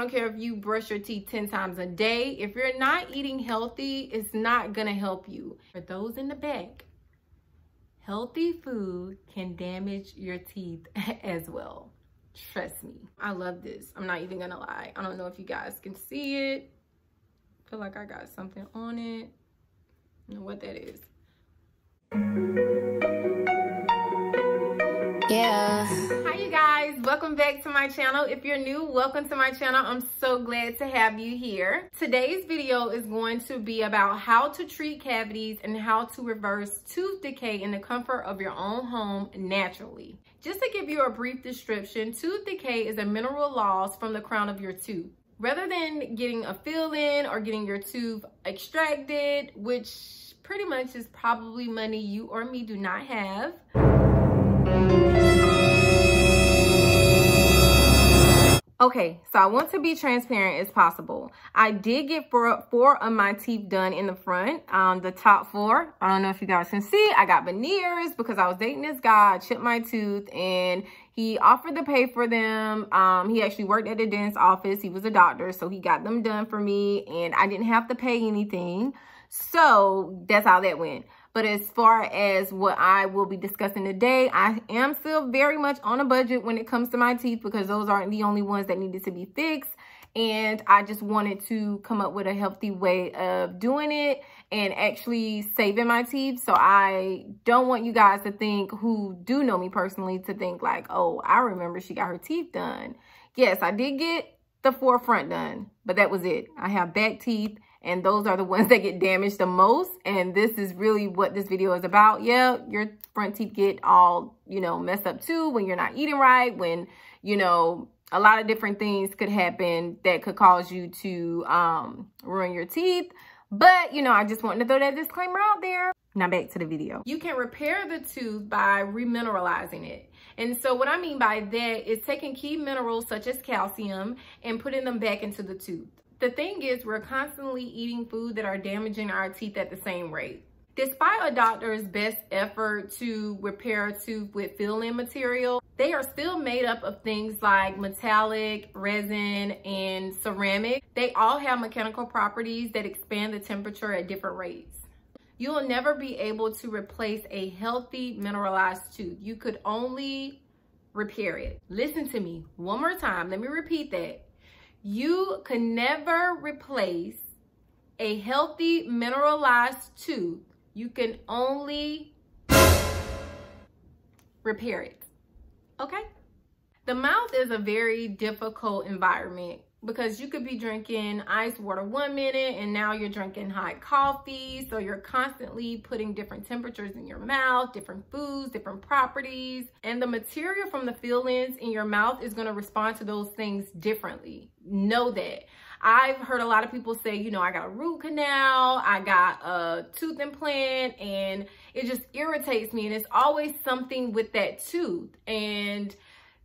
don't care if you brush your teeth 10 times a day. If you're not eating healthy, it's not gonna help you. For those in the back, healthy food can damage your teeth as well. Trust me. I love this. I'm not even gonna lie. I don't know if you guys can see it. I feel like I got something on it. I don't know what that is. Yeah. Hi you guys, welcome back to my channel. If you're new, welcome to my channel. I'm so glad to have you here. Today's video is going to be about how to treat cavities and how to reverse tooth decay in the comfort of your own home naturally. Just to give you a brief description, tooth decay is a mineral loss from the crown of your tooth. Rather than getting a fill-in or getting your tooth extracted, which pretty much is probably money you or me do not have, okay, so I want to be transparent as possible. I did get four of my teeth done in the front, the top four. I don't know if you guys can see. I got veneers because I was dating this guy. I chipped my tooth and he offered to pay for them. He actually worked at the dentist's office. He was a doctor, so he got them done for me and I didn't have to pay anything. So that's how that went. But as far as what I will be discussing today, I am still very much on a budget when it comes to my teeth because those aren't the only ones that needed to be fixed. And I just wanted to come up with a healthy way of doing it and actually saving my teeth. So I don't want you guys to think, who do know me personally, to think like, oh, I remember she got her teeth done. Yes, I did get the forefront done, but that was it. I have back teeth. And those are the ones that get damaged the most. And this is really what this video is about. Yeah, your front teeth get all, messed up too when you're not eating right, when, a lot of different things could happen that could cause you to ruin your teeth. But, I just wanted to throw that disclaimer out there. Now back to the video. You can repair the tooth by remineralizing it. And so what I mean by that is taking key minerals such as calcium and putting them back into the tooth. The thing is, we're constantly eating food that are damaging our teeth at the same rate. Despite a doctor's best effort to repair a tooth with fill-in material, they are still made up of things like metallic, resin, and ceramic. They all have mechanical properties that expand the temperature at different rates. You'll never be able to replace a healthy mineralized tooth. You could only repair it. Listen to me one more time. Let me repeat that. You can never replace a healthy mineralized tooth. You can only repair it, okay? The mouth is a very difficult environment because you could be drinking ice water 1 minute and now you're drinking hot coffee. So you're constantly putting different temperatures in your mouth, different foods, different properties. And the material from the fill-ins in your mouth is gonna respond to those things differently. Know that. I've heard a lot of people say, I got a root canal, I got a tooth implant, and it just irritates me. And it's always something with that tooth. And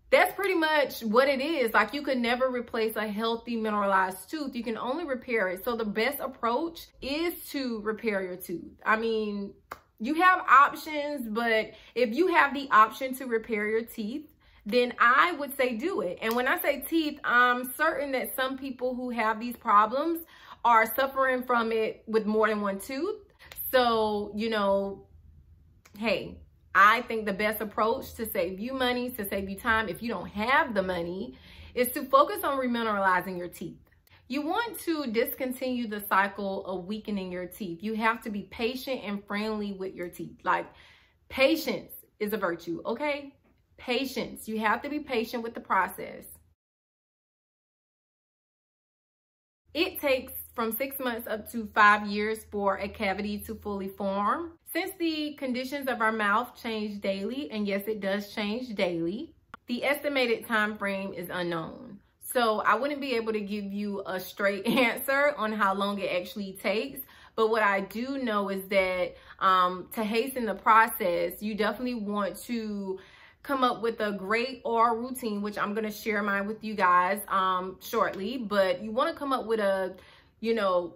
that's pretty much what it is. Like, you could never replace a healthy mineralized tooth. You can only repair it. So the best approach is to repair your tooth. I mean, you have options, but if you have the option to repair your teeth, then I would say do it. And when I say teeth, I'm certain that some people who have these problems are suffering from it with more than one tooth. So, hey, I think the best approach to save you money, to save you time, if you don't have the money, is to focus on remineralizing your teeth. You want to discontinue the cycle of weakening your teeth. You have to be patient and friendly with your teeth. Like, patience is a virtue, okay? Patience. You have to be patient with the process. It takes from 6 months up to 5 years for a cavity to fully form. Since the conditions of our mouth change daily, and yes, it does change daily, the estimated time frame is unknown. So I wouldn't be able to give you a straight answer on how long it actually takes. But what I do know is that to hasten the process, you definitely want to come up with a great oral routine, which I'm going to share mine with you guys shortly. But you want to come up with a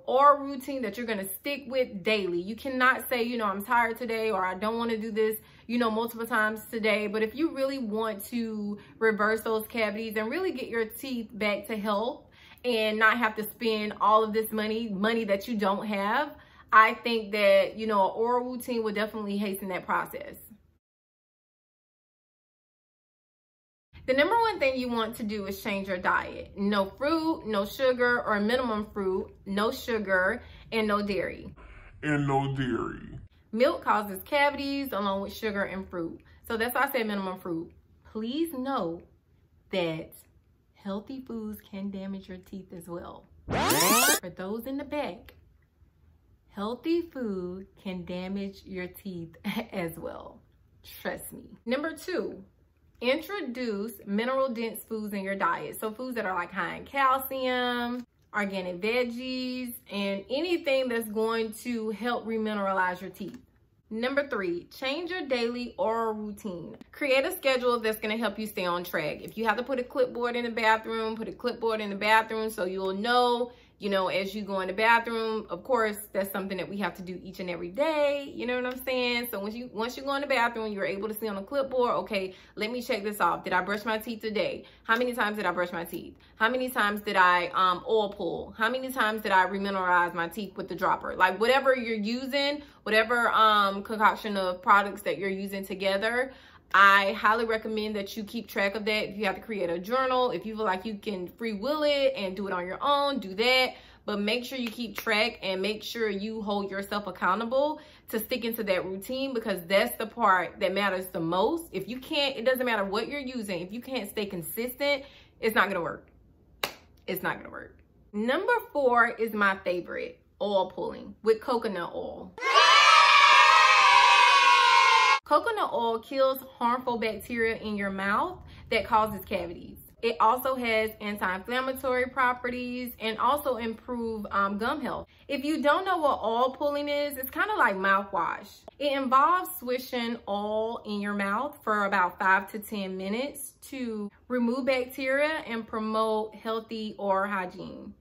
oral routine that you're going to stick with daily. You cannot say, I'm tired today, or I don't want to do this, multiple times today. But if you really want to reverse those cavities and really get your teeth back to health and not have to spend all of this money that you don't have, I think that, you know, an oral routine would definitely hasten that process. The number one thing you want to do is change your diet. No fruit, no sugar, or minimum fruit, no sugar, and no dairy. Milk causes cavities along with sugar and fruit. So that's why I say minimum fruit. Please know that healthy foods can damage your teeth as well. For those in the back, healthy food can damage your teeth as well. Trust me. Number 2, introduce mineral-dense foods in your diet. So foods that are like high in calcium, organic veggies, and anything that's going to help remineralize your teeth. Number 3, change your daily oral routine. Create a schedule that's going to help you stay on track. If you have to put a clipboard in the bathroom, put a clipboard in the bathroom so you'll know, you know, as you go in the bathroom. Of course, that's something that we have to do each and every day. You know what I'm saying? So once you go in the bathroom, you're able to see on the clipboard, okay, let me check this off. Did I brush my teeth today? How many times did I brush my teeth? How many times did I oil pull? How many times did I remineralize my teeth with the dropper? Like whatever you're using, whatever concoction of products that you're using together, I highly recommend that you keep track of that. If you have to create a journal, if you feel like you can free will it and do it on your own, do that. But make sure you keep track and make sure you hold yourself accountable to sticking to that routine, because that's the part that matters the most. If you can't, it doesn't matter what you're using. If you can't stay consistent, it's not gonna work. It's not gonna work. Number 4 is my favorite, oil pulling with coconut oil. Coconut oil kills harmful bacteria in your mouth that causes cavities. It also has anti-inflammatory properties and also improve gum health. If you don't know what oil pulling is, it's kind of like mouthwash. It involves swishing oil in your mouth for about 5 to 10 minutes to remove bacteria and promote healthy oral hygiene.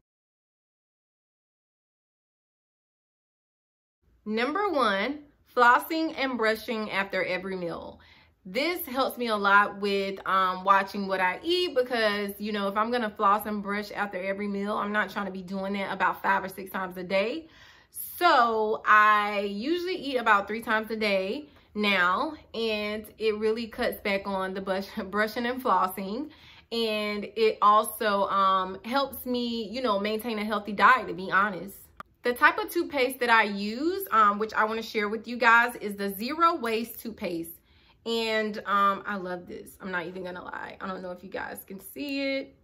Number 1, flossing and brushing after every meal. This helps me a lot with watching what I eat, because, you know, if I'm going to floss and brush after every meal, I'm not trying to be doing that about 5 or 6 times a day. So I usually eat about 3 times a day now, and it really cuts back on the brushing and flossing. And it also helps me, you know, maintain a healthy diet, to be honest. The type of toothpaste that I use, which I want to share with you guys, is the Zero Waste toothpaste. And I love this. I'm not even gonna lie. I don't know if you guys can see it.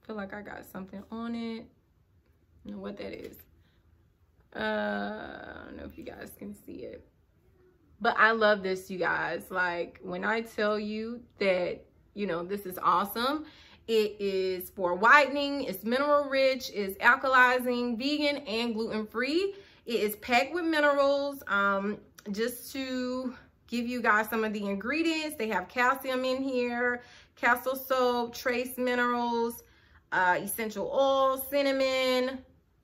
I feel like I got something on it. I don't know what that is. I don't know if you guys can see it. But I love this, you guys. Like, when I tell you that, you know, this is awesome. It is for whitening, it's mineral rich, it's alkalizing, vegan, and gluten-free. It is packed with minerals. Just to give you guys some of the ingredients, they have calcium in here, castle soap, trace minerals, essential oil, cinnamon,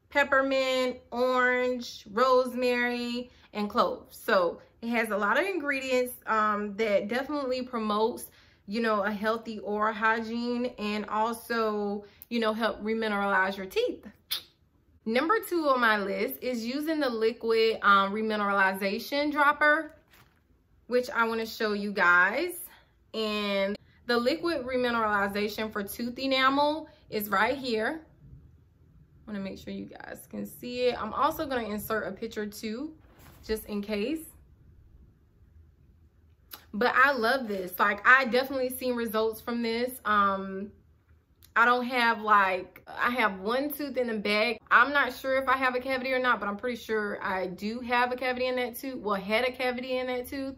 peppermint, orange, rosemary, and cloves. So it has a lot of ingredients that definitely promotes, you know, a healthy oral hygiene, and also, you know, help remineralize your teeth. Number 2 on my list is using the liquid remineralization dropper, which I want to show you guys. And the liquid remineralization for tooth enamel is right here. I want to make sure you guys can see it. I'm also going to insert a picture too, just in case. But I love this. Like, I definitely seen results from this. I don't have, like, I have 1 tooth in the back. I'm not sure if I have a cavity or not, but I'm pretty sure I do have a cavity in that tooth. Well, had a cavity in that tooth,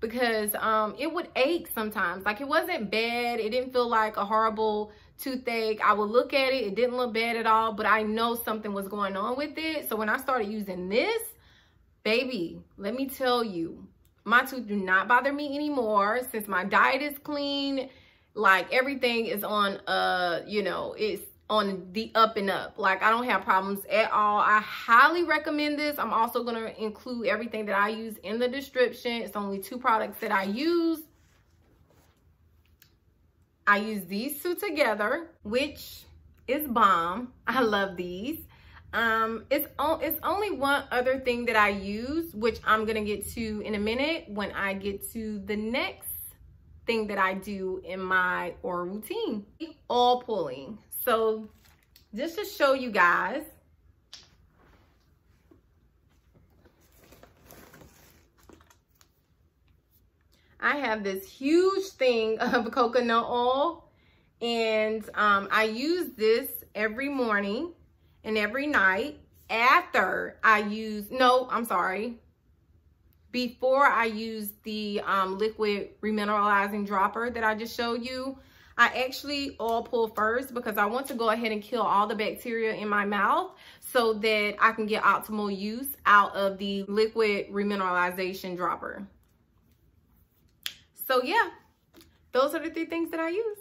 because it would ache sometimes. Like, it wasn't bad. It didn't feel like a horrible toothache. I would look at it. It didn't look bad at all, but I know something was going on with it. So when I started using this, baby, let me tell you, my tooth do not bother me anymore since my diet is clean. Like, everything is on, you know, it's on the up and up. Like, I don't have problems at all. I highly recommend this. I'm also going to include everything that I use in the description. It's only 2 products that I use. I use these 2 together, which It's bomb. I love these. It's only one other thing that I use, which I'm gonna get to in a minute when I get to the next thing that I do in my oral routine. Oil pulling. So just to show you guys, I have this huge thing of coconut oil, and I use this every morning and every night after I use, no, I'm sorry, before I use the liquid remineralizing dropper that I just showed you. I actually oil pull first because I want to go ahead and kill all the bacteria in my mouth so that I can get optimal use out of the liquid remineralization dropper. So yeah, those are the 3 things that I use.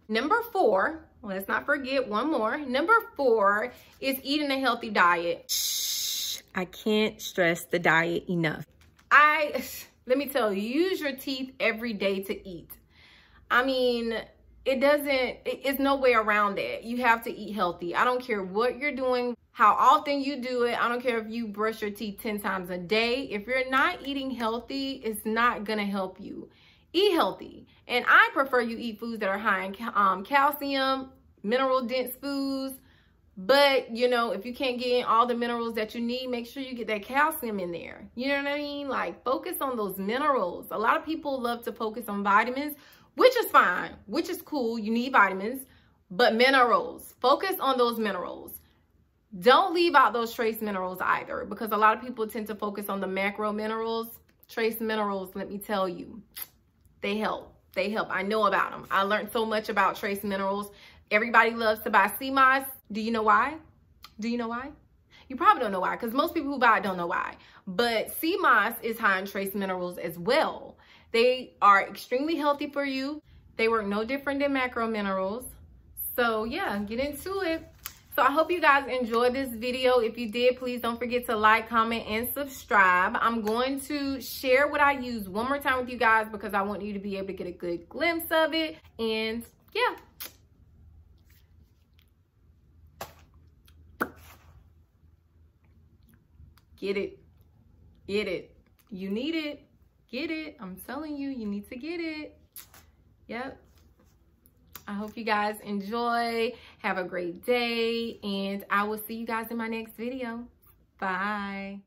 Number 4, let's not forget one more. Number 4 is eating a healthy diet. Shh, I can't stress the diet enough. Let me tell you, use your teeth every day to eat. I mean, it's no way around it. You have to eat healthy. I don't care what you're doing, how often you do it. I don't care if you brush your teeth 10 times a day. If you're not eating healthy, it's not gonna help you. Eat healthy. And I prefer you eat foods that are high in calcium, mineral dense foods. But, you know, if you can't get in all the minerals that you need, make sure you get that calcium in there. You know what I mean? Like, focus on those minerals. A lot of people love to focus on vitamins, which is fine, which is cool. You need vitamins, but minerals. Focus on those minerals. Don't leave out those trace minerals either, because a lot of people tend to focus on the macro minerals. Trace minerals, let me tell you, they help. They help. I know about them. I learned so much about trace minerals. Everybody loves to buy sea moss. Do you know why? Do you know why? You probably don't know why, because most people who buy it don't know why. But sea moss is high in trace minerals as well. They are extremely healthy for you. They work no different than macro minerals. So yeah, get into it. So I hope you guys enjoyed this video. If you did, please don't forget to like, comment, and subscribe. I'm going to share what I use one more time with you guys because I want you to be able to get a good glimpse of it. And yeah. Get it. Get it. You need it. Get it. I'm telling you, you need to get it. Yep. I hope you guys enjoy. Have a great day. And I will see you guys in my next video. Bye.